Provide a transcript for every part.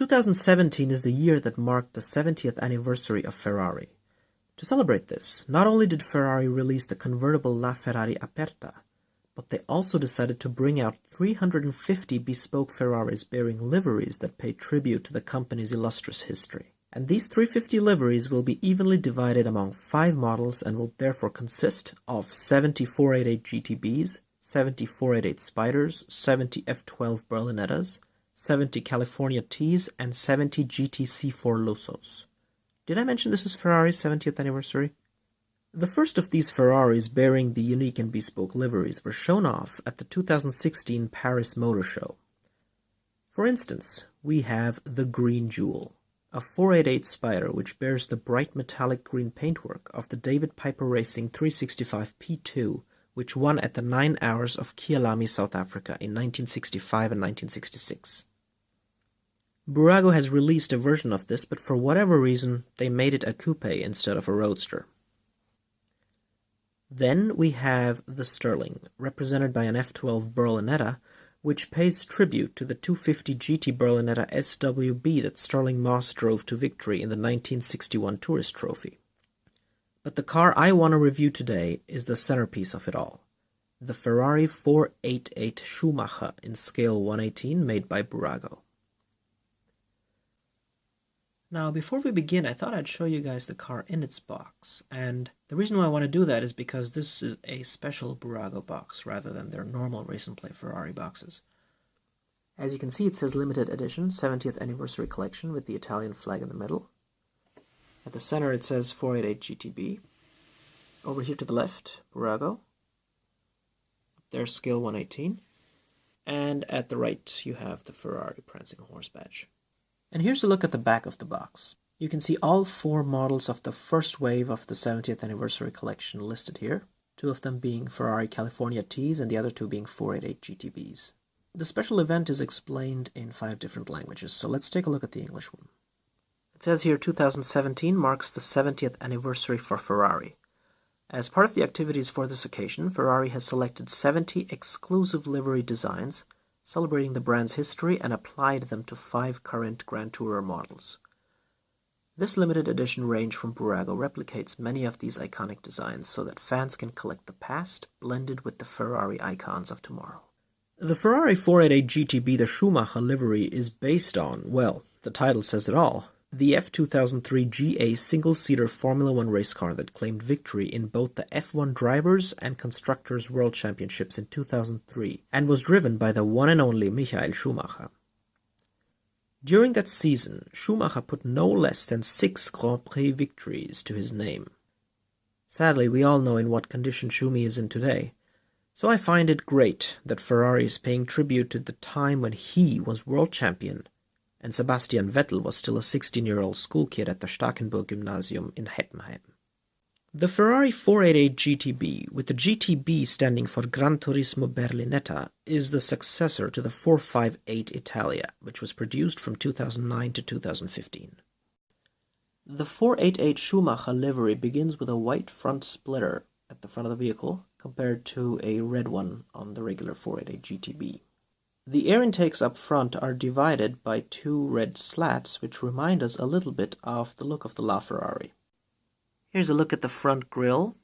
2017 is the year that marked the 70th anniversary of Ferrari. To celebrate this, not only did Ferrari release the convertible LaFerrari Aperta, but they also decided to bring out 350 bespoke Ferraris bearing liveries that pay tribute to the company's illustrious history. And these 350 liveries will be evenly divided among 5 models and will therefore consist of 70 488 GTBs, 70 488 Spiders, 70 F12 Berlinettas, 70 California Ts, and 70 GTC4 Lussos. Did I mention this is Ferrari's 70th anniversary? The first of these Ferraris bearing the unique and bespoke liveries were shown off at the 2016 Paris Motor Show. For instance, we have the Green Jewel, a 488 Spider which bears the bright metallic green paintwork of the David Piper Racing 365 P2, which won at the 9 Hours of Kyalami, South Africa in 1965 and 1966. Bburago has released a version of this, but for whatever reason, they made it a coupé instead of a roadster. Then we have the Sterling, represented by an F12 Berlinetta, which pays tribute to the 250 GT Berlinetta SWB that Sterling Moss drove to victory in the 1961 Tourist Trophy. But the car I want to review today is the centerpiece of it all, the Ferrari 488 Schumacher in scale 118 made by Bburago. Now, before we begin, I thought I'd show you guys the car in its box, and the reason why I want to do that is because this is a special Bburago box rather than their normal Race and Play Ferrari boxes. As you can see, it says Limited Edition 70th Anniversary Collection with the Italian flag in the middle. At the center it says 488 GTB. Over here to the left, Bburago. There's scale 118. And at the right you have the Ferrari Prancing Horse badge. And here's a look at the back of the box. You can see all 4 models of the first wave of the 70th Anniversary Collection listed here, 2 of them being Ferrari California Ts and the other 2 being 488 GTBs. The special event is explained in 5 different languages, so let's take a look at the English one. It says here 2017 marks the 70th anniversary for Ferrari. As part of the activities for this occasion, Ferrari has selected 70 exclusive livery designs, celebrating the brand's history, and applied them to 5 current Grand Tourer models. This limited edition range from Bburago replicates many of these iconic designs so that fans can collect the past blended with the Ferrari icons of tomorrow. The Ferrari 488 GTB, the Schumacher livery, is based on, well, the title says it all, the F2003 GA single-seater Formula One race car that claimed victory in both the F1 Drivers' and Constructors' World Championships in 2003 and was driven by the one and only Michael Schumacher. During that season, Schumacher put no less than 6 Grand Prix victories to his name. Sadly, we all know in what condition Schumi is in today, so I find it great that Ferrari is paying tribute to the time when he was world champion and Sebastian Vettel was still a 16-year-old school kid at the Starkenburg Gymnasium in Heppenheim. The Ferrari 488 GTB, with the GTB standing for Gran Turismo Berlinetta, is the successor to the 458 Italia, which was produced from 2009 to 2015. The 488 Schumacher livery begins with a white front splitter at the front of the vehicle, compared to a red one on the regular 488 GTB. The air intakes up front are divided by 2 red slats, which remind us a little bit of the look of the LaFerrari. Here's a look at the front grille.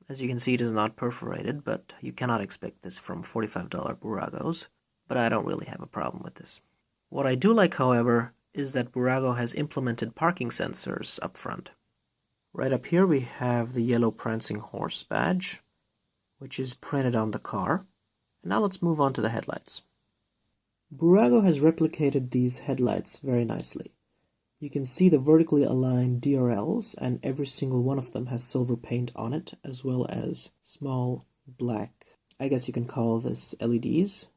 As you can see, it is not perforated, but you cannot expect this from $45 Bburagos, but I don't really have a problem with this. What I do like, however, is that Bburago has implemented parking sensors up front. Right up here we have the yellow Prancing Horse badge, which is printed on the car. And now let's move on to the headlights. Bburago has replicated these headlights very nicely. You can see the vertically aligned DRLs, and every single one of them has silver paint on it, as well as small black, I guess you can call this LEDs.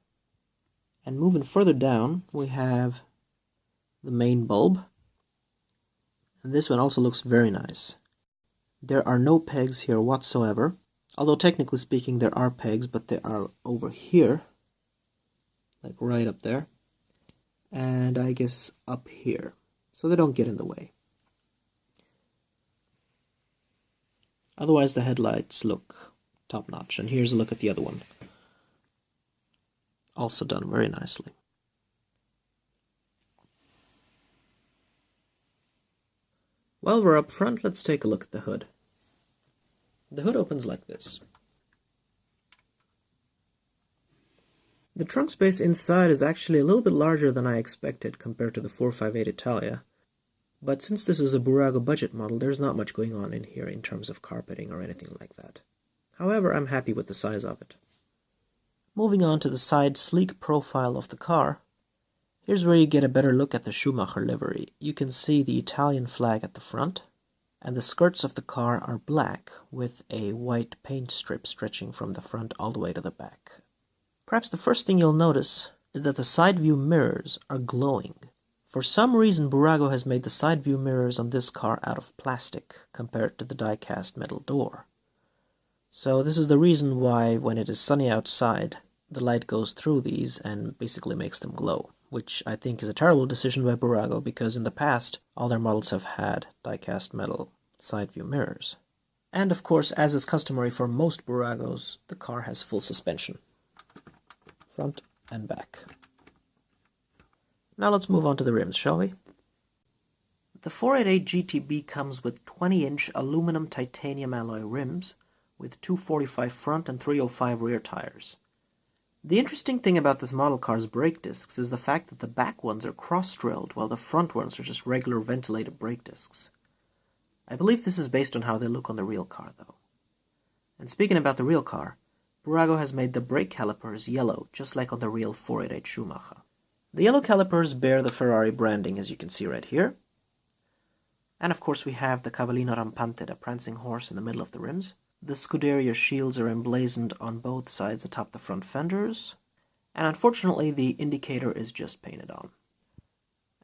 And moving further down, we have the main bulb. And this one also looks very nice. There are no pegs here whatsoever, although technically speaking there are pegs, but they are over here. Like right up there, and I guess up here, so they don't get in the way. Otherwise the headlights look top-notch, and here's a look at the other one. Also done very nicely. While we're up front, let's take a look at the hood. The hood opens like this. The trunk space inside is actually a little bit larger than I expected compared to the 458 Italia, but since this is a Bburago budget model, there's not much going on in here in terms of carpeting or anything like that. However, I'm happy with the size of it. Moving on to the side sleek profile of the car, here's where you get a better look at the Schumacher livery. You can see the Italian flag at the front, and the skirts of the car are black with a white paint strip stretching from the front all the way to the back. Perhaps the first thing you'll notice is that the side view mirrors are glowing. For some reason, Bburago has made the side view mirrors on this car out of plastic compared to the die-cast metal door. So this is the reason why when it is sunny outside, the light goes through these and basically makes them glow, which I think is a terrible decision by Bburago because in the past, all their models have had die-cast metal side view mirrors. And of course, as is customary for most Bburagos, the car has full suspension. Front and back. Now let's move on to the rims, shall we? The 488 GTB comes with 20-inch aluminum titanium alloy rims with 245 front and 305 rear tires. The interesting thing about this model car's brake discs is the fact that the back ones are cross-drilled while the front ones are just regular ventilated brake discs. I believe this is based on how they look on the real car though. And speaking about the real car, Bburago has made the brake calipers yellow, just like on the real 488 Schumacher. The yellow calipers bear the Ferrari branding, as you can see right here. And of course we have the cavallino rampante, the prancing horse, in the middle of the rims. The Scuderia shields are emblazoned on both sides atop the front fenders. And unfortunately the indicator is just painted on.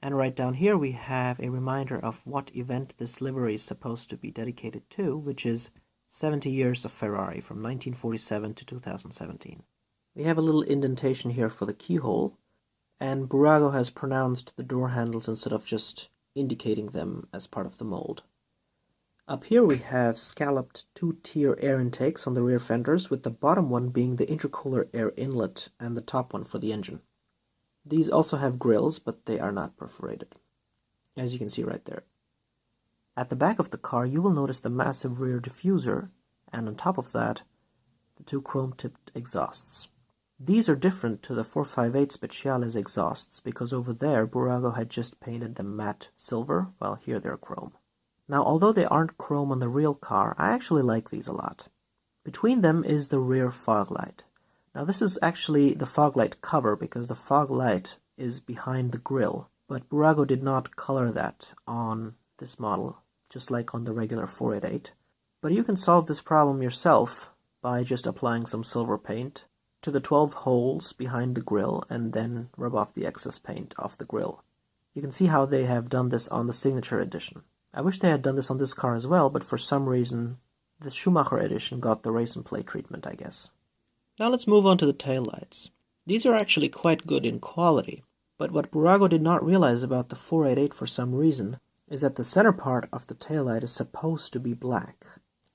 And right down here we have a reminder of what event this livery is supposed to be dedicated to, which is 70 years of Ferrari from 1947 to 2017. We have a little indentation here for the keyhole, and Bburago has pronounced the door handles instead of just indicating them as part of the mold. Up here we have scalloped two-tier air intakes on the rear fenders, with the bottom one being the intercooler air inlet and the top one for the engine. These also have grills, but they are not perforated, as you can see right there. At the back of the car, you will notice the massive rear diffuser, and on top of that, the two chrome-tipped exhausts. These are different to the 458 Speciales exhausts, because over there, Bburago had just painted them matte silver, while here they're chrome. Now, although they aren't chrome on the real car, I actually like these a lot. Between them is the rear fog light. Now, this is actually the fog light cover, because the fog light is behind the grille, but Bburago did not color that on this model, just like on the regular 488. But you can solve this problem yourself by just applying some silver paint to the 12 holes behind the grille and then rub off the excess paint off the grille. You can see how they have done this on the Signature Edition. I wish they had done this on this car as well, but for some reason the Schumacher Edition got the race and play treatment, I guess. Now let's move on to the taillights. These are actually quite good in quality, but what Bburago did not realize about the 488 for some reason is that the center part of the taillight is supposed to be black,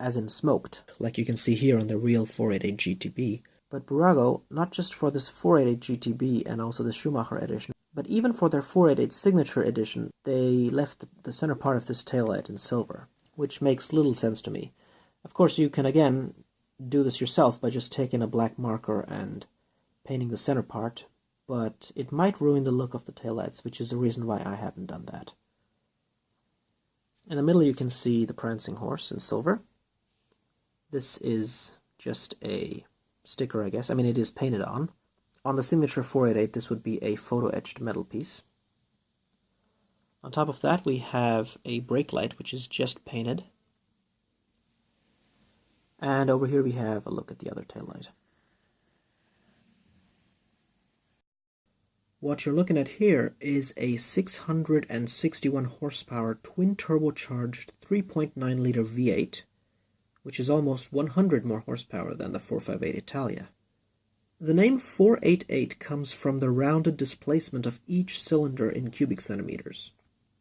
as in smoked, like you can see here on the real 488 GTB. But Bburago, not just for this 488 GTB and also the Schumacher edition, but even for their 488 Signature Edition, they left the center part of this taillight in silver, which makes little sense to me. Of course, you can again do this yourself by just taking a black marker and painting the center part, but it might ruin the look of the taillights, which is the reason why I haven't done that. In the middle you can see the prancing horse in silver. This is just a sticker, I guess. I mean, it is painted on. On the Signature 488, this would be a photo-etched metal piece. On top of that, we have a brake light, which is just painted. And over here we have a look at the other taillight. What you're looking at here is a 661 horsepower twin turbocharged 3.9 liter V8, which is almost 100 more horsepower than the 458 Italia. The name 488 comes from the rounded displacement of each cylinder in cubic centimeters.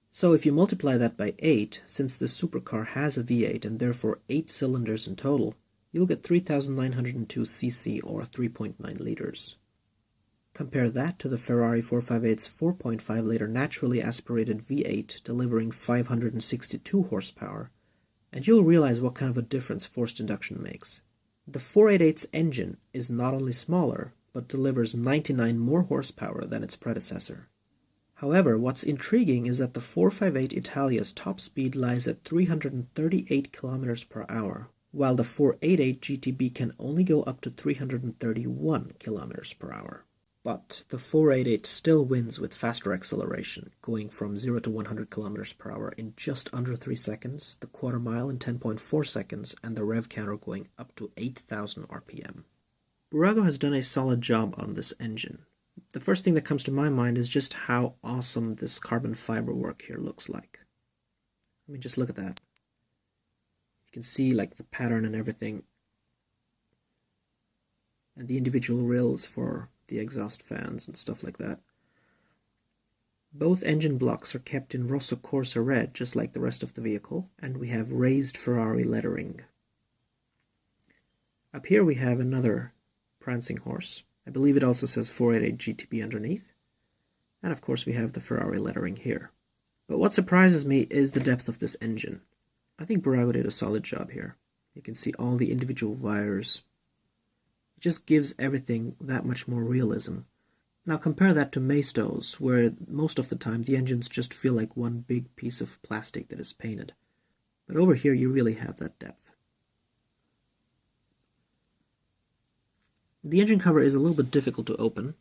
So if you multiply that by 8, since this supercar has a V8 and therefore 8 cylinders in total, you'll get 3,902 cc or 3.9 liters. Compare that to the Ferrari 458's 4.5-liter naturally aspirated V8 delivering 562 horsepower, and you'll realize what kind of a difference forced induction makes. The 488's engine is not only smaller, but delivers 99 more horsepower than its predecessor. However, what's intriguing is that the 458 Italia's top speed lies at 338 km per hour, while the 488 GTB can only go up to 331 km per hour. But the 488 still wins with faster acceleration, going from 0 to 100 km per hour in just under 3 seconds, the quarter mile in 10.4 seconds, and the rev counter going up to 8,000 RPM. Bburago has done a solid job on this engine. The first thing that comes to my mind is just how awesome this carbon fiber work here looks like. I mean, just look at that. You can see like the pattern and everything, and the individual rails for the exhaust fans and stuff like that. Both engine blocks are kept in Rosso Corsa red, just like the rest of the vehicle, and we have raised Ferrari lettering. Up here we have another prancing horse. I believe it also says 488 GTB underneath. And of course we have the Ferrari lettering here. But what surprises me is the depth of this engine. I think Bburago did a solid job here. You can see all the individual wires. It just gives everything that much more realism. Now compare that to Maisto's, where most of the time the engines just feel like one big piece of plastic that is painted. But over here you really have that depth. The engine cover is a little bit difficult to open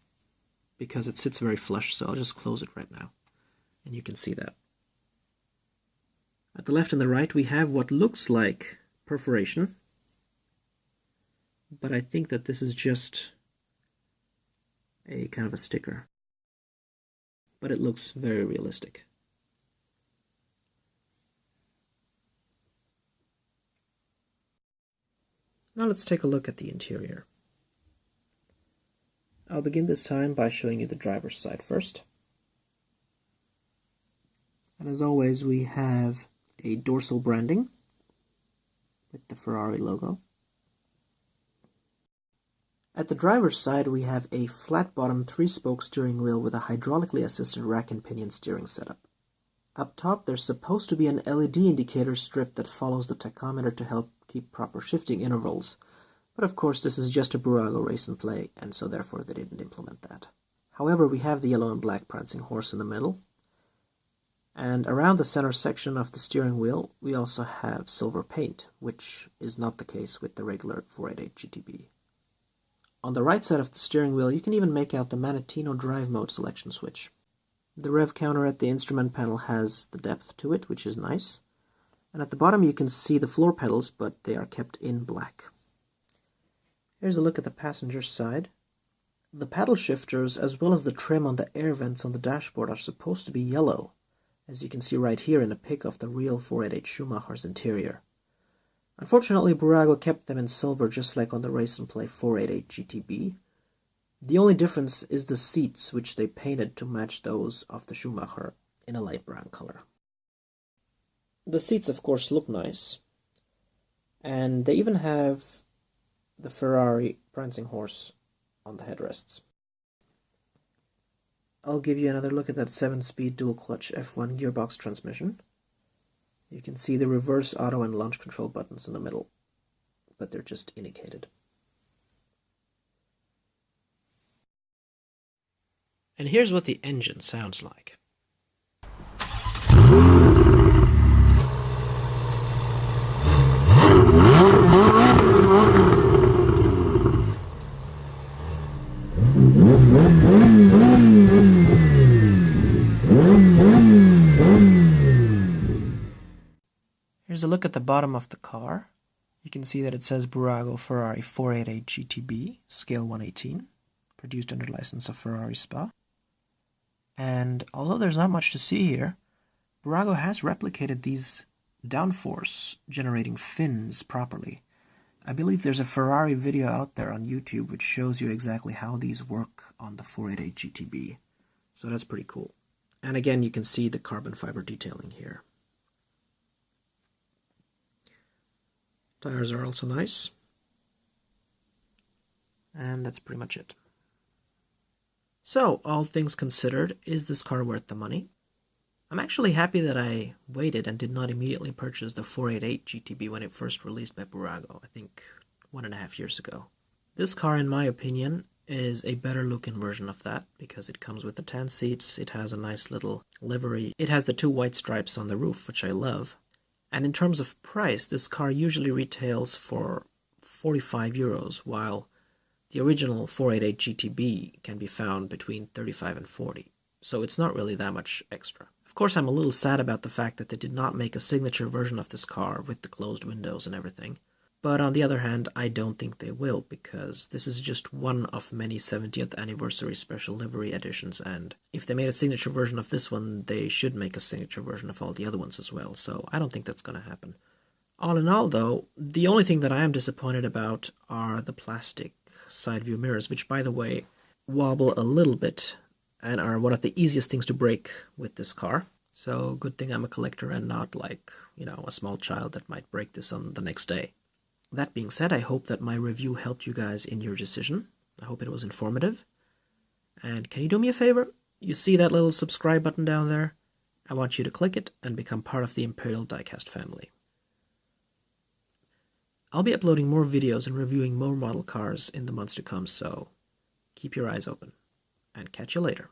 because it sits very flush, so I'll just close it right now. And you can see that. At the left and the right we have what looks like perforation, but I think that this is just a kind of a sticker. But it looks very realistic. Now let's take a look at the interior. I'll begin this time by showing you the driver's side first. And as always, we have a dorsal branding with the Ferrari logo. At the driver's side, we have a flat-bottom 3-spoke steering wheel with a hydraulically assisted rack and pinion steering setup. Up top, there's supposed to be an LED indicator strip that follows the tachometer to help keep proper shifting intervals. But of course this is just a Bburago race and play, and so therefore they didn't implement that. However, we have the yellow and black prancing horse in the middle, and around the center section of the steering wheel we also have silver paint, which is not the case with the regular 488 GTB. On the right side of the steering wheel you can even make out the Manettino drive mode selection switch. The rev counter at the instrument panel has the depth to it, which is nice, and at the bottom you can see the floor pedals, but they are kept in black. Here's a look at the passenger side. The paddle shifters as well as the trim on the air vents on the dashboard are supposed to be yellow, as you can see right here in a pic of the real 488 Schumacher's interior. Unfortunately, Bburago kept them in silver just like on the race and play 488 GTB. The only difference is the seats, which they painted to match those of the Schumacher in a light brown color. The seats of course look nice, and they even have the Ferrari prancing horse on the headrests. I'll give you another look at that 7-speed dual-clutch F1 gearbox transmission. You can see the reverse, auto, and launch control buttons in the middle, but they're just indicated. And here's what the engine sounds like. Here's a look at the bottom of the car. You can see that it says Bburago Ferrari 488 GTB, scale 118, produced under license of Ferrari Spa. And although there's not much to see here, Bburago has replicated these downforce generating fins properly. I believe there's a Ferrari video out there on YouTube which shows you exactly how these work on the 488 GTB. So that's pretty cool. And again, you can see the carbon fiber detailing here. Tires are also nice. And that's pretty much it. So, all things considered, is this car worth the money? I'm actually happy that I waited and did not immediately purchase the 488 GTB when it first released by Bburago, I think 1.5 years ago. This car, in my opinion, is a better looking version of that because it comes with the tan seats, it has a nice little livery, it has the 2 white stripes on the roof, which I love. And in terms of price, this car usually retails for 45 euros, while the original 488 GTB can be found between 35 and 40. So it's not really that much extra. Of course, I'm a little sad about the fact that they did not make a signature version of this car with the closed windows and everything. But on the other hand, I don't think they will, because this is just one of many 70th anniversary special livery editions, and if they made a signature version of this one, they should make a signature version of all the other ones as well, so I don't think that's going to happen. All in all, though, the only thing that I am disappointed about are the plastic side view mirrors, which, by the way, wobble a little bit and are one of the easiest things to break with this car. So good thing I'm a collector and not like, a small child that might break this on the next day. That being said, I hope that my review helped you guys in your decision. I hope it was informative. And can you do me a favor? You see that little subscribe button down there? I want you to click it and become part of the Imperial Diecast family. I'll be uploading more videos and reviewing more model cars in the months to come, so keep your eyes open. And catch you later.